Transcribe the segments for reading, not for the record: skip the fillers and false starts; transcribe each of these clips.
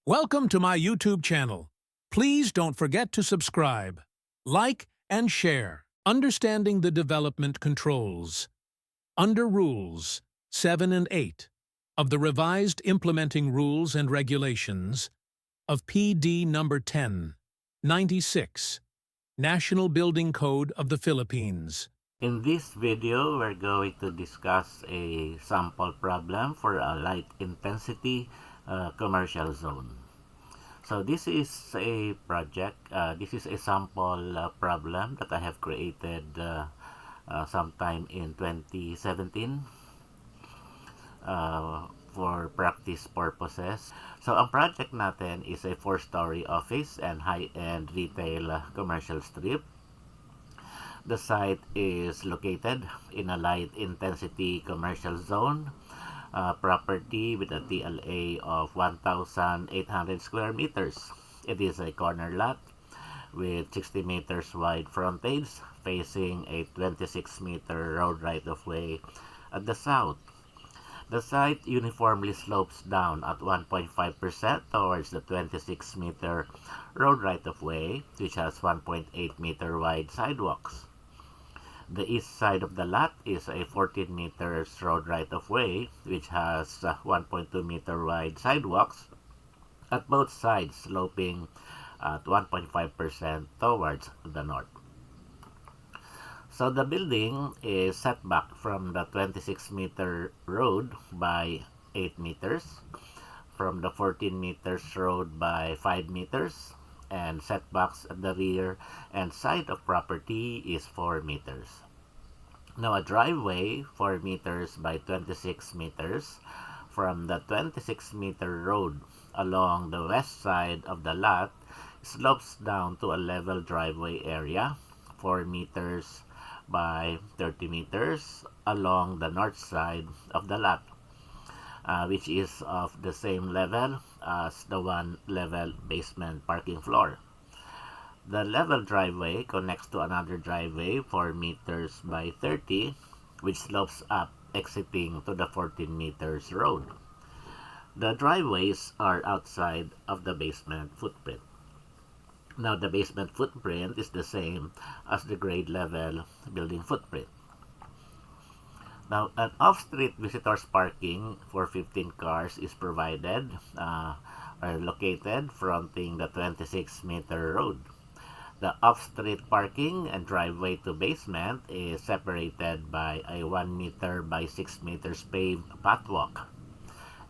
Welcome to my YouTube channel. Please don't forget to subscribe, like, and share. Understanding the development controls. Under Rules 7 and 8 of the revised Implementing Rules and Regulations of PD number 1096, National Building Code of the Philippines. In this video, we're going to discuss a sample problem for a light intensity commercial zone. So this is a project, this is a sample problem that I have created sometime in 2017 for practice purposes. So ang project natin is a 4-story office and high-end retail commercial strip. The site is located in a light intensity commercial zone property with a TLA of 1,800 square meters. It is a corner lot with 60 meters wide frontage facing a 26-meter road right-of-way at the south. The site uniformly slopes down at 1.5% towards the 26-meter road right-of-way, which has 1.8-meter wide sidewalks. The east side of the lot is a 14 meters road right-of-way, which has 1.2-meter wide sidewalks at both sides, sloping at 1.5% towards the north. So the building is set back from the 26-meter road by 8 meters, from the 14 meters road by 5 meters, and setbacks at the rear and side of property is 4 meters. Now a driveway 4 meters by 26 meters from the 26-meter road along the west side of the lot slopes down to a level driveway area 4 meters by 30 meters along the north side of the lot, which is of the same level as the one-level basement parking floor. The level driveway connects to another driveway 4 meters by 30, which slopes up, exiting to the 14 meters road. The driveways are outside of the basement footprint. Now, the basement footprint is the same as the grade level building footprint. Now, an off-street visitors parking for 15 cars is provided or located fronting the 26-meter road. The off-street parking and driveway to basement is separated by a 1 meter by 6 meters paved pathwalk.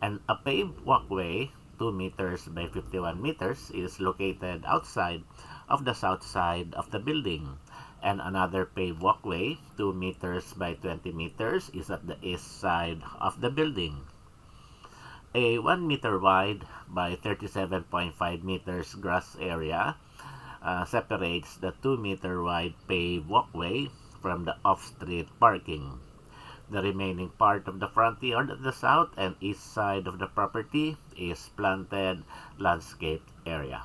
And a paved walkway 2 meters by 51 meters is located outside of the south side of the building. And another paved walkway 2 meters by 20 meters is at the east side of the building. A 1 meter wide by 37.5 meters grass area separates the 2 meter wide paved walkway from the off-street parking. The remaining part of the front yard at the south and east side of the property is planted landscape area.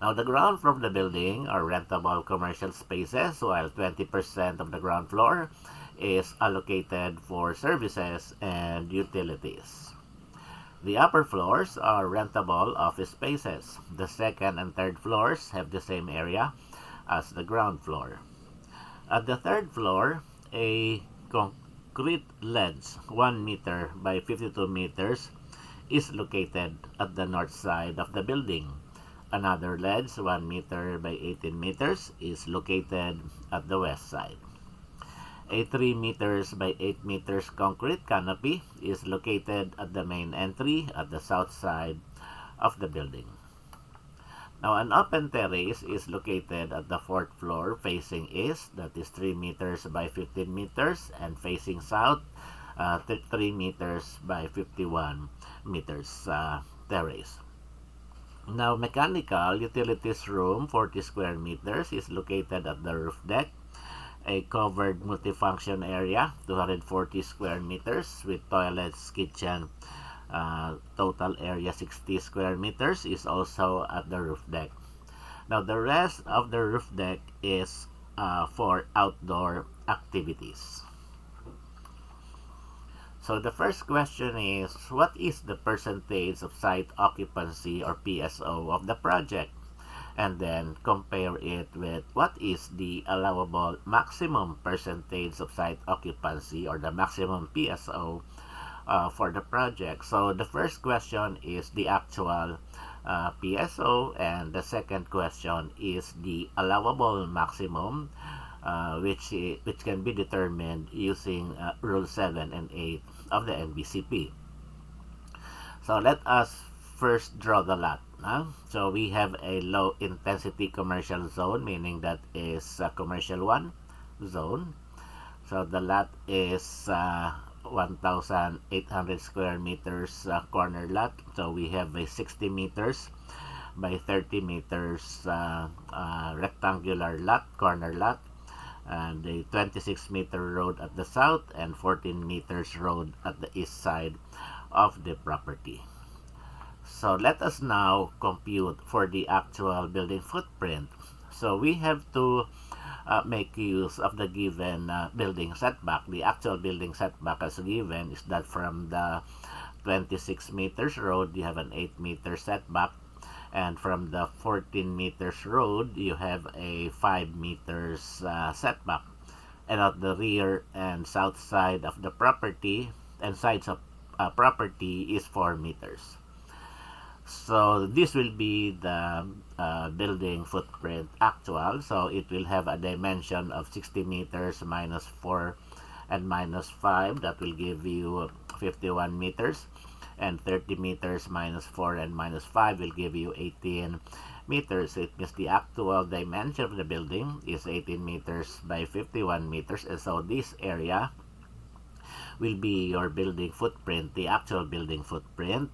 Now, the ground floor of the building are rentable commercial spaces, while 20% of the ground floor is allocated for services and utilities. The upper floors are rentable office spaces. The second and third floors have the same area as the ground floor. At the third floor, a concrete ledge 1 meter by 52 meters is located at the north side of the building. Another ledge 1 meter by 18 meters is located at the west side. A 3 meters by 8 meters concrete canopy is located at the main entry at the south side of the building. Now, an open terrace is located at the 4th floor facing east, that is 3 meters by 15 meters, and facing south, 3 meters by 51 meters terrace. Now, mechanical utilities room 40 square meters is located at the roof deck. A covered multifunction area 240 square meters with toilets, kitchen, total area 60 square meters is also at the roof deck. Now, the rest of the roof deck is for outdoor activities. So the first question is, what is the percentage of site occupancy or PSO of the project? And then compare it with what is the allowable maximum percentage of site occupancy or the maximum PSO for the project. So the first question is the actual PSO, and the second question is the allowable maximum, which can be determined using Rule 7 and 8 of the NBCP. So let us first draw the lot. So we have a low intensity commercial zone, meaning that is commercial 1 zone. So the lot is 1,800 square meters corner lot. So we have a 60 meters by 30 meters rectangular lot, corner lot, and a 26-meter road at the south and 14 meters road at the east side of the property. So let us now compute for the actual building footprint. So we have to make use of the given building setback. The actual building setback as given is that from the 26 meters road, you have an 8 meter setback. And from the 14 meters road, you have a 5 meters setback. And at the rear and south side of the property and sides of property is 4 meters. So this will be the building footprint actual. So it will have a dimension of 60 meters minus 4 and minus 5. That will give you 51 meters. And 30 meters minus 4 and minus 5 will give you 18 meters. It means the actual dimension of the building is 18 meters by 51 meters. And so this area will be your building footprint, the actual building footprint.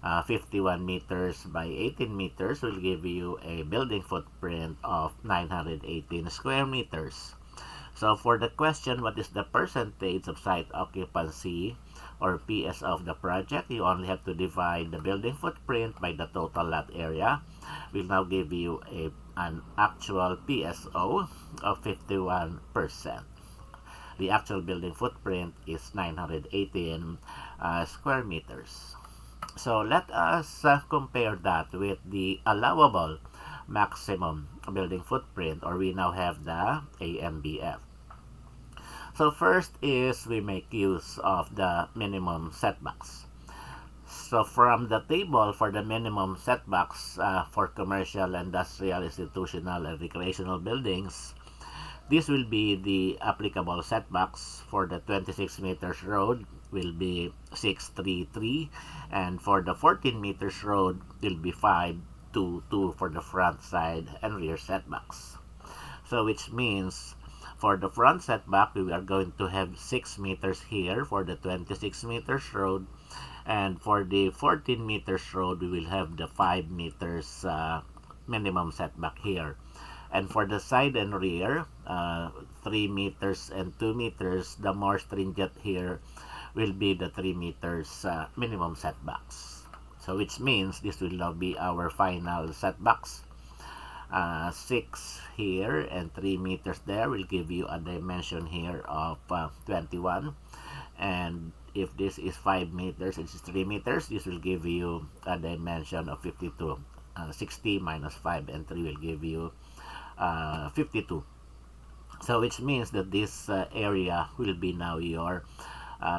51 meters by 18 meters will give you a building footprint of 918 square meters. So for the question, what is the percentage of site occupancy or PS of the project? You only have to divide the building footprint by the total lot area. We'll now give you an actual PSO of 51%. The actual building footprint is 918 square meters. So let us compare that with the allowable maximum building footprint, or we now have the AMBF. So first is we make use of the minimum setbacks. So from the table for the minimum setbacks for commercial, industrial, institutional, and recreational buildings, this will be the applicable setbacks. For the 26 meters road will be 633, and for the 14 meters road will be 522 for the front side and rear setbacks. So which means for the front setback, we are going to have 6 meters here for the 26 meters road, and for the 14 meters road, we will have the 5 meters minimum setback here. And for the side and rear, 3 meters and 2 meters, the more stringent here will be the 3 meters minimum setbacks. So which means this will now be our final setbacks. 6 here and 3 meters there will give you a dimension here of 21. And if this is 5 meters, this is 3 meters, this will give you a dimension of 52. 60 minus 5 and 3 will give you 52. So which means that this area will be now your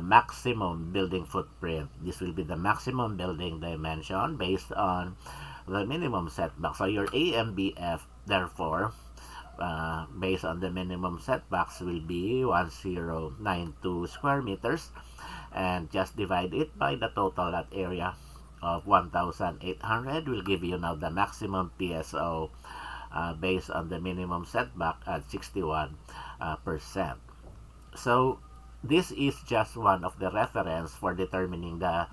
maximum building footprint. This will be the maximum building dimension based on the minimum setback. So your AMBF, therefore, based on the minimum setbacks, will be 1092 square meters, and just divide it by the total lot area of 1,800 will give you now the maximum PSO based on the minimum setback at 61%. So this is just one of the reference for determining the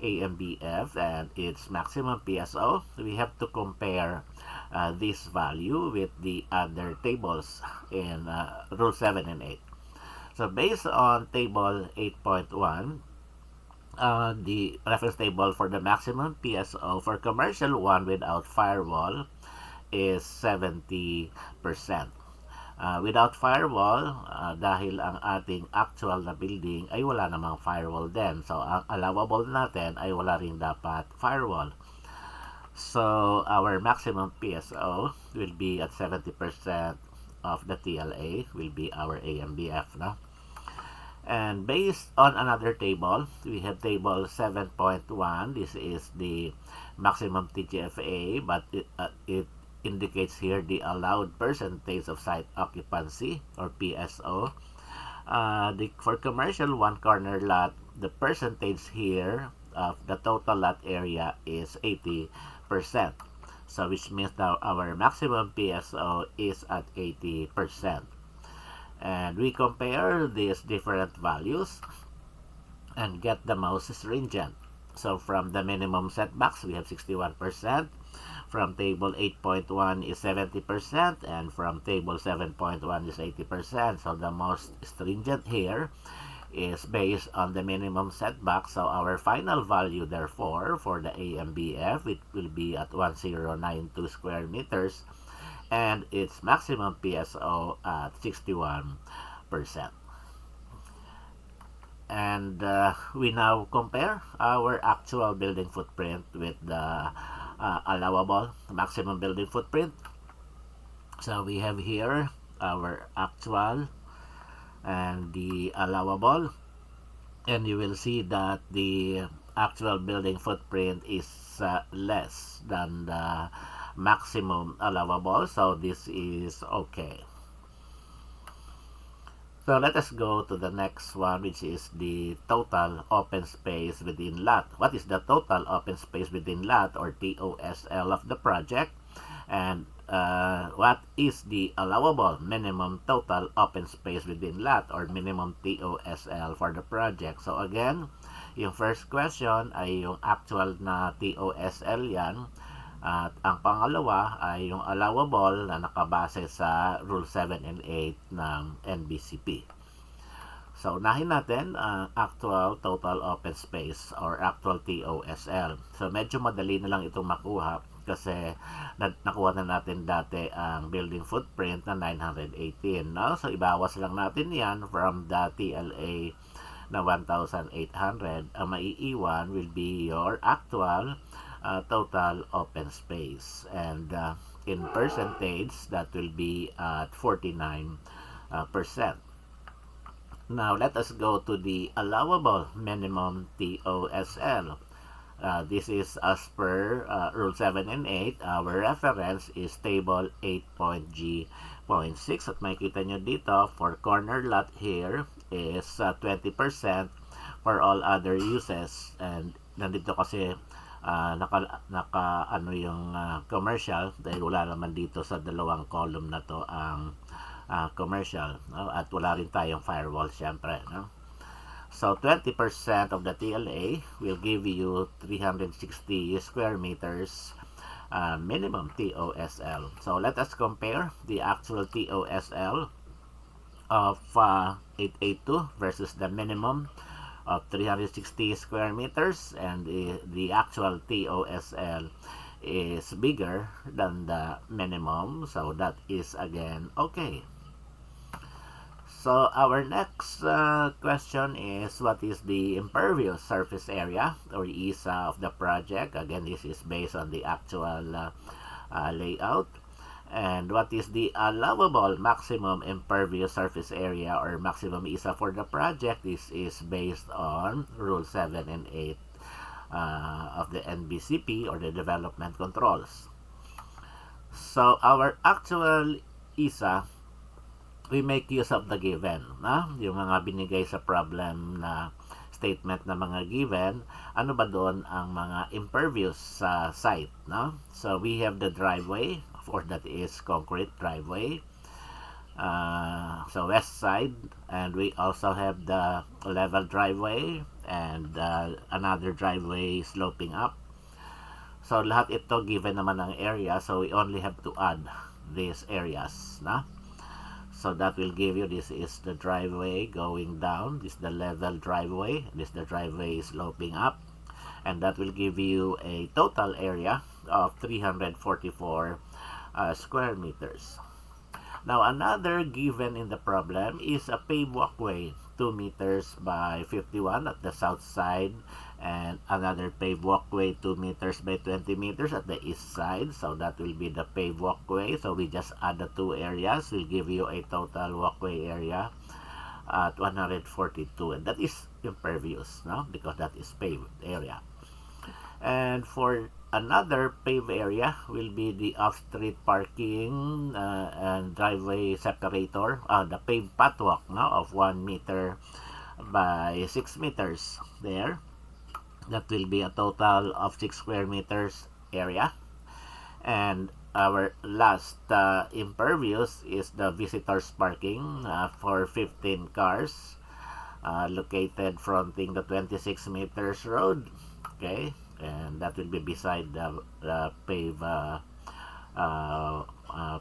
AMBF and its maximum PSO. We have to compare this value with the other tables in Rule 7 and 8. So based on Table 8.1, the reference table for the maximum PSO for commercial 1 without firewall is 70%. Without firewall, dahil ang ating actual na building ay wala namang firewall din. So, ang allowable natin ay wala rin dapat firewall. So, our maximum PSO will be at 70% of the TLA will be our AMBF. No? And based on another table, we have table 7.1. This is the maximum TGFA, but it indicates here the allowed percentage of site occupancy or PSO. For commercial one corner lot, the percentage here of the total lot area is 80%. So which means that our maximum PSO is at 80%. And we compare these different values and get the most stringent. So from the minimum setbacks, we have 61%. From table 8.1 is 70%, and from table 7.1 is 80%. So the most stringent here is based on the minimum setback. So our final value, therefore, for the AMBF, it will be at 1092 square meters, and its maximum PSO at 61%. And we now compare our actual building footprint with the allowable maximum building footprint. So we have here our actual and the allowable, and you will see that the actual building footprint is less than the maximum allowable, so this is okay. So let us go to the next one, which is the total open space within lot. What is the total open space within lot, or TOSL, of the project? And what is the allowable minimum total open space within lot, or minimum TOSL for the project? So again, yung first question ay yung actual na TOSL yan. At ang pangalawa ay yung allowable na nakabase sa Rule 7 and 8 ng NBCP. So, unahin natin ang actual total open space or actual TOSL. So, medyo madali na lang itong makuha kasi nakuha na natin dati ang building footprint na 918. No? So, ibawas lang natin yan from the TLA na 1,800. Ang maiiwan will be your actual total open space, and in percentage that will be at 49%. Now let us go to the allowable minimum TOSL. This is as per Rule 7 and 8. Our reference is table 8.G.6 at makikita nyo dito for corner lot here is 20% for all other uses, and nandito kasi naka ano yung commercial dahil wala naman dito sa dalawang column na to ang commercial, no? At wala rin tayong firewall syempre, no? So 20% of the TLA will give you 360 square meters minimum TOSL. So let us compare the actual TOSL of 882 versus the minimum of 360 square meters, and the actual TOSL is bigger than the minimum, so that is again okay. So our next question is, what is the impervious surface area or ISA of the project? Again, this is based on the actual layout. And what is the allowable maximum impervious surface area or maximum ISA for the project? This is based on Rule 7 and 8 of the NBCP or the development controls. So our actual ISA, we make use of the given, no? Yung mga binigay sa problem na statement na mga given, ano ba doon ang mga impervious sa site, no? So we have the driveway, or that is concrete driveway, so west side, and we also have the level driveway and another driveway sloping up. So lahat ito given naman ang area, so we only have to add these areas, na? So that will give you, this is the driveway going down, this is the level driveway, this is the driveway sloping up, and that will give you a total area of 344 square meters. Now, another given in the problem is a paved walkway, 2 meters by 51 at the south side, and another paved walkway, 2 meters by 20 meters at the east side. So that will be the paved walkway. So we just add the two areas, will give you a total walkway area at 142, and that is impervious, no? Because that is paved area. And for another paved area will be the off-street parking and driveway separator, the paved pathwalk, no, of 1 meter by 6 meters there. That will be a total of 6 square meters area. And our last impervious is the visitors parking for 15 cars located fronting the 26 meters road. Okay, and that will be beside the paved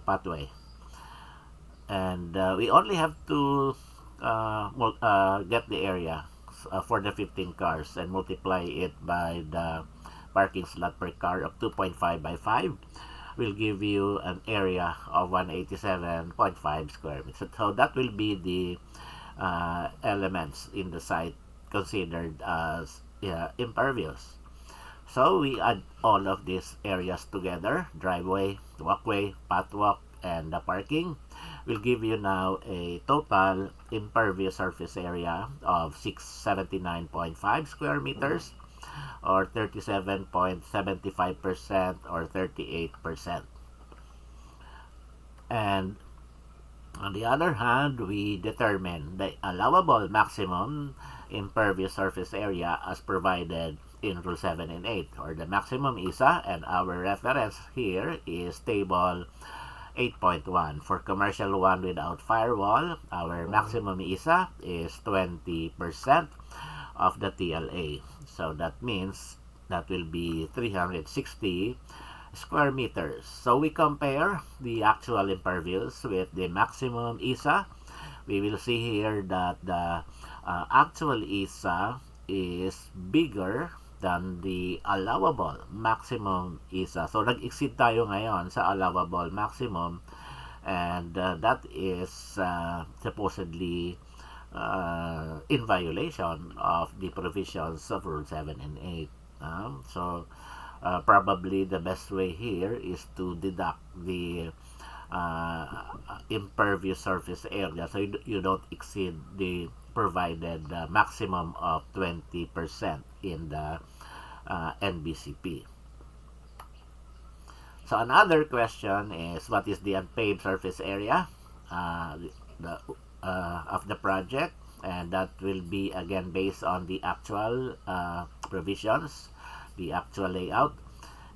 pathway. And we only have to get the area for the 15 cars and multiply it by the parking slot per car of 2.5 by 5 will give you an area of 187.5 square meters. So that will be the elements in the site considered as impervious. So we add all of these areas together, driveway, walkway, pathwalk, and the parking, will give you now a total impervious surface area of 679.5 square meters, or 37.75% or 38%. And on the other hand, we determine the allowable maximum impervious surface area as provided in Rule 7 and 8, or the maximum ISA, and our reference here is table 8.1. For commercial one without firewall, our maximum ISA is 20% of the TLA. So that means that will be 360 square meters. So we compare the actual impervious with the maximum ISA. We will see here that the actual ISA is bigger than the allowable maximum ISA. So nag-exceed tayo ngayon sa allowable maximum, and that is supposedly in violation of the provisions of Rule 7 and 8. So probably the best way here is to deduct the impervious surface area, so you don't exceed the provided maximum of 20% in the NBCP. So another question is, what is the unpaved surface area of the project? And that will be again based on the actual provisions, the actual layout.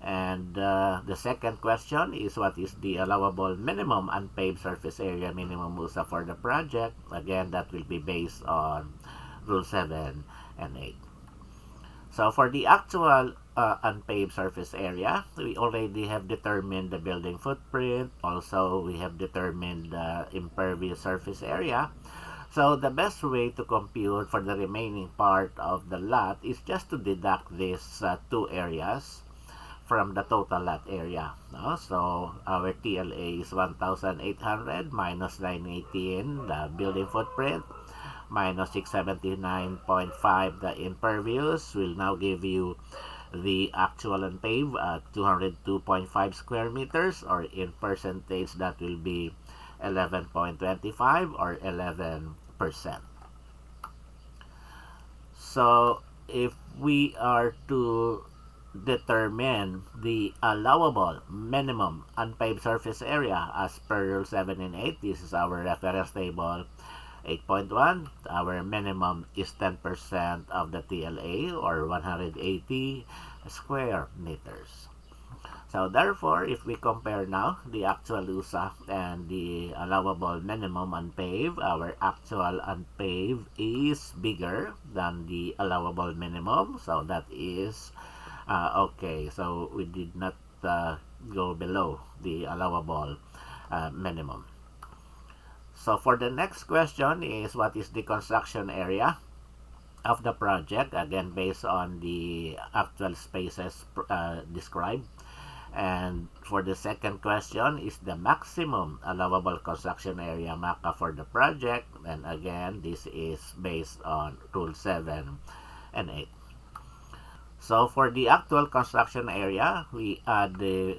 And the second question is, what is the allowable minimum unpaved surface area minimum USA for the project? Again, that will be based on Rule 7 and 8. So for the actual unpaved surface area, we already have determined the building footprint. Also, we have determined the impervious surface area. So the best way to compute for the remaining part of the lot is just to deduct these two areas from the total lot area. No? So our TLA is 1,800 minus 918, the building footprint, minus 679.5, the impervious, will now give you the actual unpaved at 202.5 square meters, or in percentage that will be 11.25 or 11%. So if we are to determine the allowable minimum unpaved surface area as per Rule 7 and 8, this is our reference table 8.1. Our minimum is 10% of the TLA, or 180 square meters. So therefore, if we compare now the actual USA and the allowable minimum unpaved, our actual unpaved is bigger than the allowable minimum. So that is okay. So we did not go below the allowable minimum. So for the next question is, what is the construction area of the project? Again, based on the actual spaces described. And for the second question is the maximum allowable construction area MACA for the project. And again, this is based on Rule 7 and 8. So for the actual construction area, we add the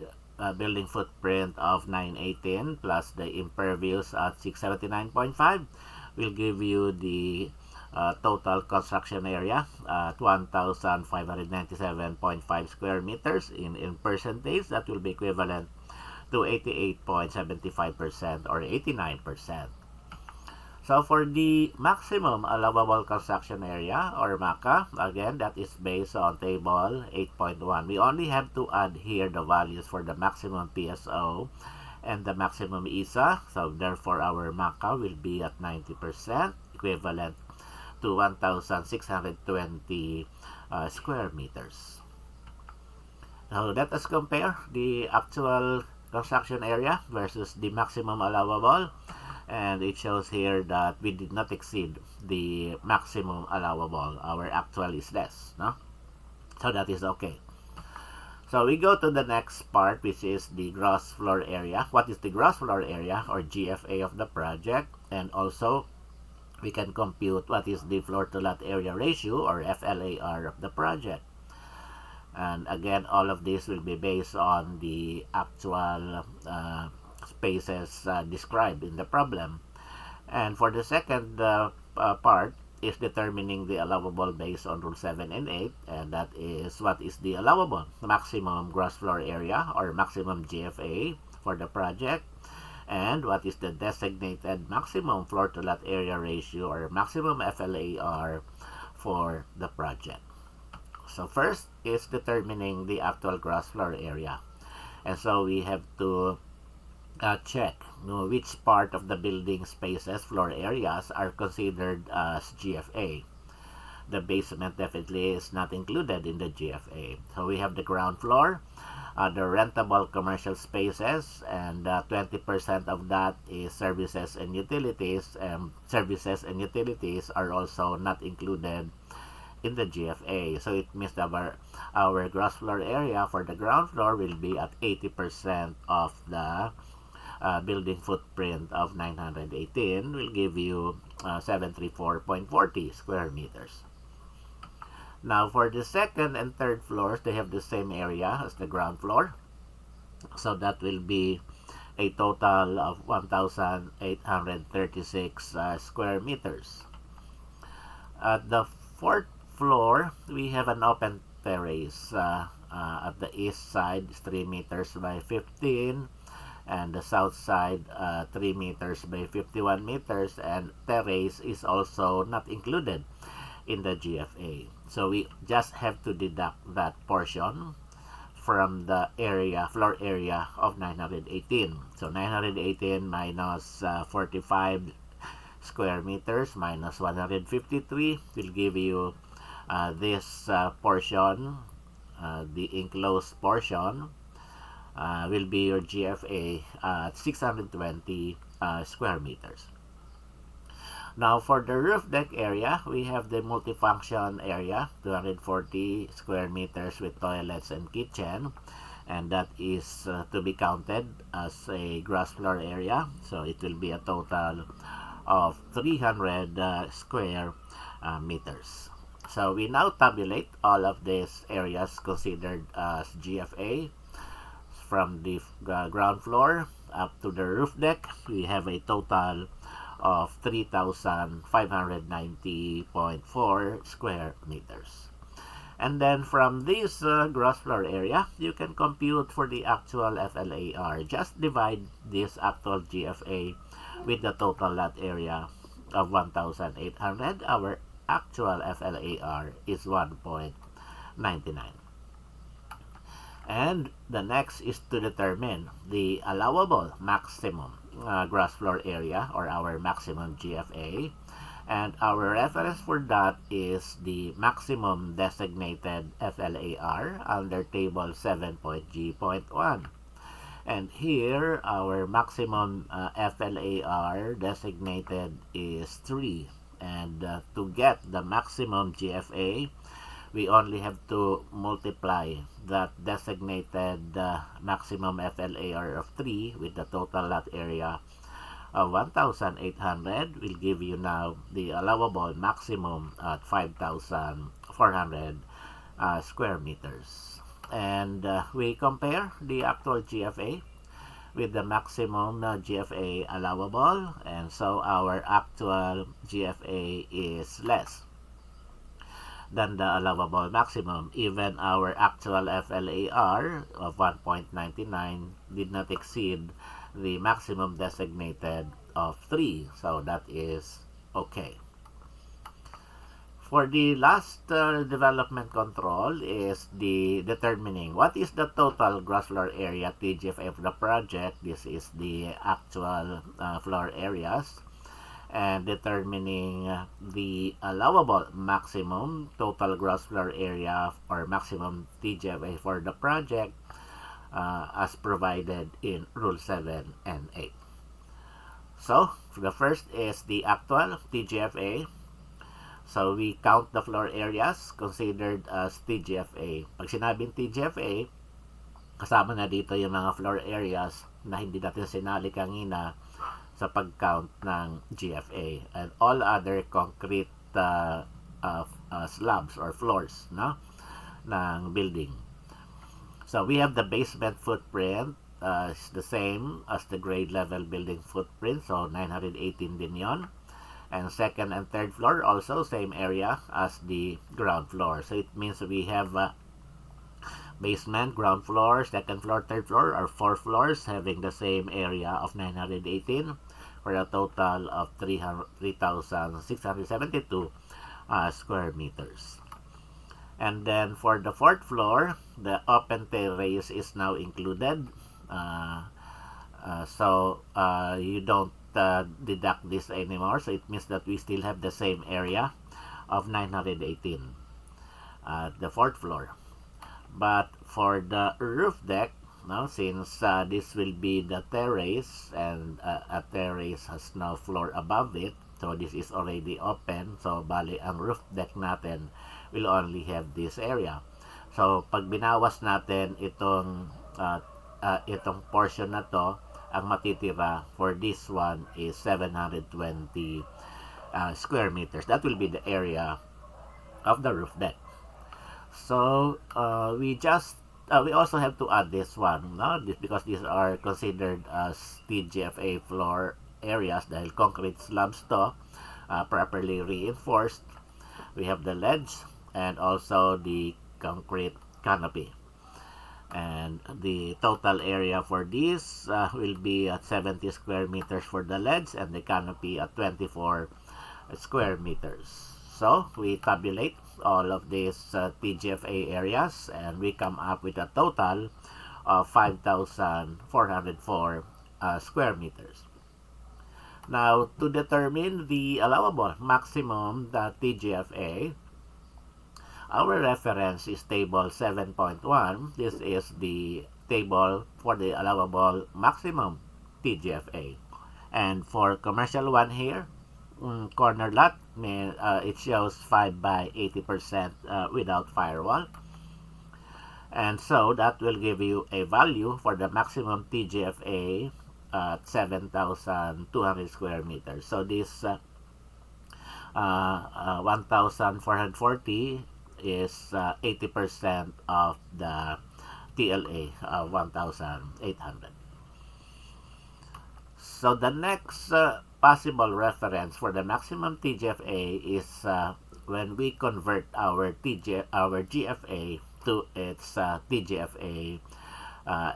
building footprint of 918 plus the impervious at 679.5 will give you the total construction area at 1,597.5 square meters. In percentage, that will be equivalent to 88.75% or 89%. So for the maximum allowable construction area or MACA, again, that is based on table 8.1. We only have to add here the values for the maximum PSO and the maximum ISA. So therefore, our MACA will be at 90%, equivalent to 1,620 square meters. Now let us compare the actual construction area versus the maximum allowable. And it shows here that we did not exceed the maximum allowable. Our actual is less, no? So that is okay. So we go to the next part, which is the gross floor area. What is the gross floor area or GFA of the project? And also, we can compute what is the floor to lot area ratio or FLAR of the project. And again, all of this will be based on the actual spaces described in the problem. And for the second part is determining the allowable based on Rule 7 and 8, and that is what is the allowable maximum gross floor area or maximum GFA for the project, and what is the designated maximum floor to lot area ratio or maximum FLAR for the project. So first is determining the actual gross floor area. And so we have to check which part of the building spaces, floor areas, are considered as GFA. The basement definitely is not included in the GFA. So we have the ground floor, the rentable commercial spaces, and 20% of that is services and utilities. Services and utilities are also not included in the GFA. So it means that our gross floor area for the ground floor will be at 80% of the building footprint of 918 will give you 734.40 square meters. Now for the second and third floors, they have the same area as the ground floor. So that will be a total of 1,836 square meters. At the fourth floor, we have an open terrace. At the east side is 3 meters by 15, and the south side 3 meters by 51 meters, and terrace is also not included in the GFA. So we just have to deduct that portion from the area, floor area of 918. So 918 minus 45 square meters minus 153 will give you this portion, the enclosed portion, will be your GFA at 620 square meters. Now for the roof deck area, we have the multifunction area, 240 square meters with toilets and kitchen, and that is to be counted as a gross floor area. So it will be a total of 300 square meters. So we now tabulate all of these areas considered as GFA. From the ground floor up to the roof deck, we have a total of 3,590.4 square meters. And then from this gross floor area, you can compute for the actual FLAR. Just divide this actual GFA with the total lot area of 1,800. Our actual FLAR is 1.99. And the next is to determine the allowable maximum gross floor area or our maximum GFA. And our reference for that is the maximum designated FLAR under table 7.G.1. And here, our maximum FLAR designated is 3. And to get the maximum GFA, we only have to multiply that designated maximum FLAR of 3 with the total lot area of 1,800 will give you now the allowable maximum at 5,400 square meters. And we compare the actual GFA with the maximum GFA allowable, and so our actual GFA is less than the allowable maximum. Even our actual FLAR of 1.99 did not exceed the maximum designated of 3, so that is okay. For the last development control is the determining what is the total gross floor area TGFA of the project. This is the actual floor areas, and determining the allowable maximum total gross floor area or maximum TGFA for the project as provided in Rule 7 and 8. So, the first is the actual TGFA. So, we count the floor areas considered as TGFA. Pag sinabing TGFA, kasama na dito yung mga floor areas na hindi natin sinali kanina sa pag-count ng GFA. And all other concrete slabs or floors, no, ng building. So, we have the basement footprint. It's the same as the grade level building footprint. So, 918 din yon. And second and third floor also same area as the ground floor. So it means we have basement, ground floor, second floor, third floor, or 4 floors having the same area of 918 for a total of 3,672 square meters. And then for the fourth floor, the open terrace is now included. So you don't deduct this anymore, so it means that we still have the same area of 918 the fourth floor. But for the roof deck, now since this will be the terrace, and a terrace has no floor above it, so this is already open, so bali ang roof deck natin will only have this area. So pag binawas natin itong portion na to, ang matitira for this one is 720 square meters. That will be the area of the roof deck. So we also have to add this one, no? Because these are considered as TGFA floor areas dahil concrete slabs to, properly reinforced. We have the ledge and also the concrete canopy. And the total area for this will be at 70 square meters for the ledge and the canopy at 24 square meters. So we tabulate all of these TGFA areas and we come up with a total of 5,404 square meters. Now, to determine the allowable maximum TGFA, our reference is table 7.1. This is the table for the allowable maximum TGFA. And for commercial one here, corner lot, it shows 5 by 80% without firewall. And so that will give you a value for the maximum TGFA at 7,200 square meters. So this 1,440 is 80% of the TLA of 1,800. So the next possible reference for the maximum TGFA is when we convert our GFA to its TGFA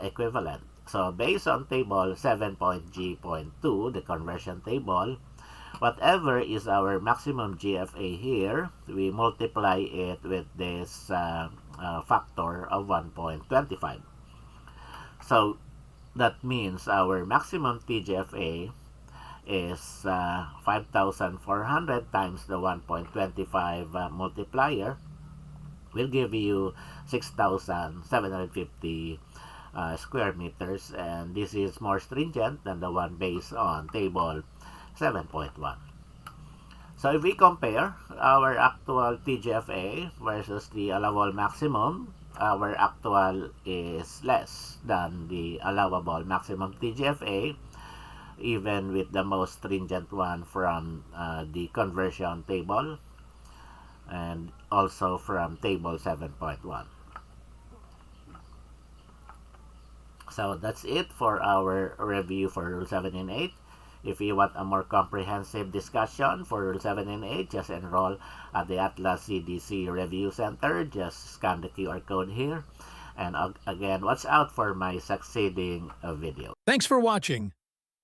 equivalent. So based on table 7.G.2, the conversion table, whatever is our maximum GFA here, we multiply it with this factor of 1.25. So that means our maximum TGFA is 5,400 times the 1.25 multiplier will give you 6,750 square meters, and this is more stringent than the one based on table 7.1. So if we compare our actual TGFA versus the allowable maximum, our actual is less than the allowable maximum TGFA, even with the most stringent one from the conversion table and also from table 7.1. So that's it for our review for Rule 7 and 8. If you want a more comprehensive discussion for Rule 7 and 8, just enroll at the Atlas CDC Review Center. Just scan the QR code here. And again, watch out for my succeeding video. Thanks for watching.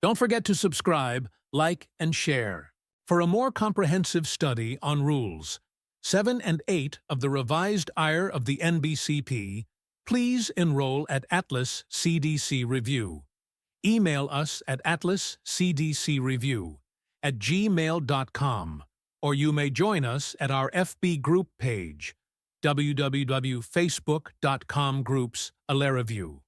Don't forget to subscribe, like, and share. For a more comprehensive study on Rules 7 and 8 of the revised IR of the NBCP, please enroll at Atlas CDC Review. Email us at atlascdcreview@gmail.com, or you may join us at our FB group page, www.facebook.com/groups/ALEReview.